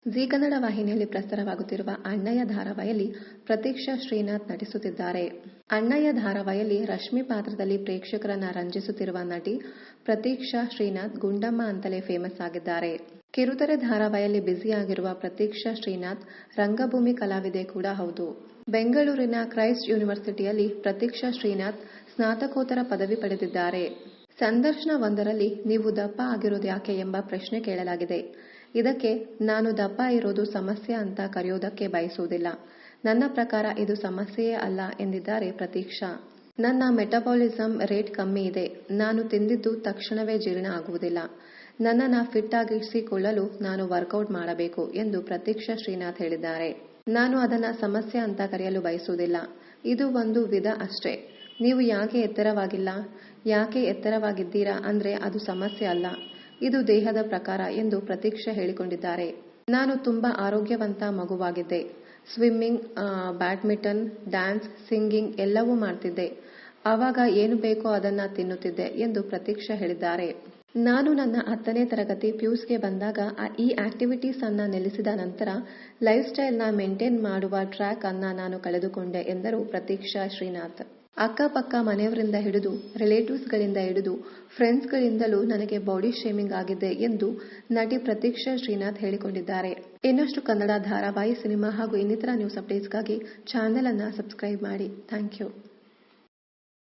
G Kannada ವಾಹಿನಿಯಲ್ಲಿ ಪ್ರಸಾರವಾಗುತ್ತಿರುವ ಅಣ್ಣಯ್ಯ ಧಾರಾವಾಹಿಯಲ್ಲಿ ಪ್ರತೀಕ್ಷಾ ಶ್ರೀನಾಥ್ ನಟಿಸುತ್ತಿದ್ದಾರೆ. ಅಣ್ಣಯ್ಯ ಧಾರಾವಾಹಿಯಲ್ಲಿ ರಶ್ಮಿ ಪಾತ್ರದಲ್ಲಿ ಪ್ರೇಕ್ಷಕರನ್ನ ರಂಜಿಸುತ್ತಿರುವ ನಟಿ ಪ್ರತೀಕ್ಷಾ ಶ್ರೀನಾಥ್ ಗುಂಡಮ್ಮ ಅಂತಲೇ ಫೇಮಸ್ ಆಗಿದ್ದಾರೆ. ಕಿರುತೆರೆ ಧಾರಾವಾಹಿಯಲ್ಲಿ ಬ್ಯುಸಿಯಾಗಿರುವ ಪ್ರತೀಕ್ಷಾ ಶ್ರೀನಾಥ್ ರಂಗಭೂಮಿ ಕಲಾವಿದೆ ಕೂಡ ಹೌದು. ಬೆಂಗಳೂರಿನ ಕ್ರೈಸ್ಟ್ ಯೂನಿವರ್ಸಿಟಿಯಲ್ಲಿ ಪ್ರತೀಕ್ಷಾ ಶ್ರೀನಾಥ್ ಸ್ನಾತಕೋತ್ತರ ಪದವಿ ಪಡೆದಿದ್ದಾರೆ. ಸಂದರ್ಶನವೊಂದರಲ್ಲಿ ನೀವು ದಪ್ಪ ಆಗಿರೋದು ಯಾಕೆ ಎಂಬ ಪ್ರಶ್ನೆ ಕೇಳಲಾಗಿದೆ. ಇದಕ್ಕೆ ನಾನು ದಪ್ಪ ಇರೋದು ಸಮಸ್ಯೆ ಅಂತ ಕರೆಯೋದಕ್ಕೆ ಬಯಸುವುದಿಲ್ಲ. ನನ್ನ ಪ್ರಕಾರ ಇದು ಸಮಸ್ಯೆಯೇ ಅಲ್ಲ ಎಂದಿದ್ದಾರೆ ಪ್ರತೀಕ್ಷಾ. ನನ್ನ ಮೆಟಬಾಲಿಸಂ ರೇಟ್ ಕಮ್ಮಿ ಇದೆ. ನಾನು ತಿಂದಿದ್ದು ತಕ್ಷಣವೇ ಜೀರ್ಣ ಆಗುವುದಿಲ್ಲ. ನನ್ನನ್ನು ಫಿಟ್ ಆಗಿರಿಸಿಕೊಳ್ಳಲು ನಾನು ವರ್ಕೌಟ್ ಮಾಡಬೇಕು ಎಂದು ಪ್ರತೀಕ್ಷಾ ಶ್ರೀನಾಥ್ ಹೇಳಿದ್ದಾರೆ. ನಾನು ಅದನ್ನ ಸಮಸ್ಯೆ ಅಂತ ಕರೆಯಲು ಬಯಸುವುದಿಲ್ಲ. ಇದು ಒಂದು ವಿಧ ಅಷ್ಟೇ. ನೀವು ಯಾಕೆ ಎತ್ತರವಾಗಿಲ್ಲ, ಯಾಕೆ ಎತ್ತರವಾಗಿದ್ದೀರಾ ಅಂದ್ರೆ ಅದು ಸಮಸ್ಯೆ ಅಲ್ಲ. ಇದು ದೇಹದ ಪ್ರಕಾರ ಎಂದು ಪ್ರತೀಕ್ಷಾ ಹೇಳಿಕೊಂಡಿದ್ದಾರೆ. ನಾನು ತುಂಬಾ ಆರೋಗ್ಯವಂತ ಮಗುವಾಗಿದ್ದೆ. ಸ್ವಿಮ್ಮಿಂಗ್, ಬ್ಯಾಡ್ಮಿಂಟನ್, ಡ್ಯಾನ್ಸ್, ಸಿಂಗಿಂಗ್ ಎಲ್ಲವೂ ಮಾಡ್ತಿದ್ದೆ. ಆವಾಗ ಏನು ಬೇಕೋ ಅದನ್ನ ತಿನ್ನುತ್ತಿದ್ದೆ ಎಂದು ಪ್ರತೀಕ್ಷಾ ಹೇಳಿದ್ದಾರೆ. ನಾನು ನನ್ನ 10ನೇ ತರಗತಿ ಪಿಯುಸಿಗೆ ಬಂದಾಗ ಈ ಆಕ್ಟಿವಿಟೀಸ್ ಅನ್ನ ನಿಲ್ಲಿಸಿದ ನಂತರ ಲೈಫ್ ಸ್ಟೈಲ್ ನ ಮೇಂಟೈನ್ ಮಾಡುವ ಟ್ರ್ಯಾಕ್ ಅನ್ನ ನಾನು ಕಳೆದುಕೊಂಡೆ ಎಂದರು ಪ್ರತೀಕ್ಷಾ ಶ್ರೀನಾಥ್. ಅಕ್ಕಪಕ್ಕ ಮನೆಯವರಿಂದ ಹಿಡಿದು ರಿಲೇಟಿವ್ಸ್ ಗಳಿಂದ ಹಿಡಿದು ಫ್ರೆಂಡ್ಸ್ ಗಳಿಂದಲೂ ನನಗೆ ಬಾಡಿ ಶೇಮಿಂಗ್ ಆಗಿದೆ ಎಂದು ನಟಿ ಪ್ರತೀಕ್ಷಾ ಶ್ರೀನಾಥ್ ಹೇಳಿಕೊಂಡಿದ್ದಾರೆ. ಇನ್ನಷ್ಟು ಕನ್ನಡ ಧಾರಾವಾಹಿ, ಸಿನಿಮಾ ಹಾಗೂ ಇನ್ನಿತರ ನ್ಯೂಸ್ ಅಪ್ಡೇಟ್ಸ್ಗಾಗಿ ಚಾನೆಲ್ ಅನ್ನ ಸಬ್ಸ್ಕ್ರೈಬ್ ಮಾಡಿ. Thank you.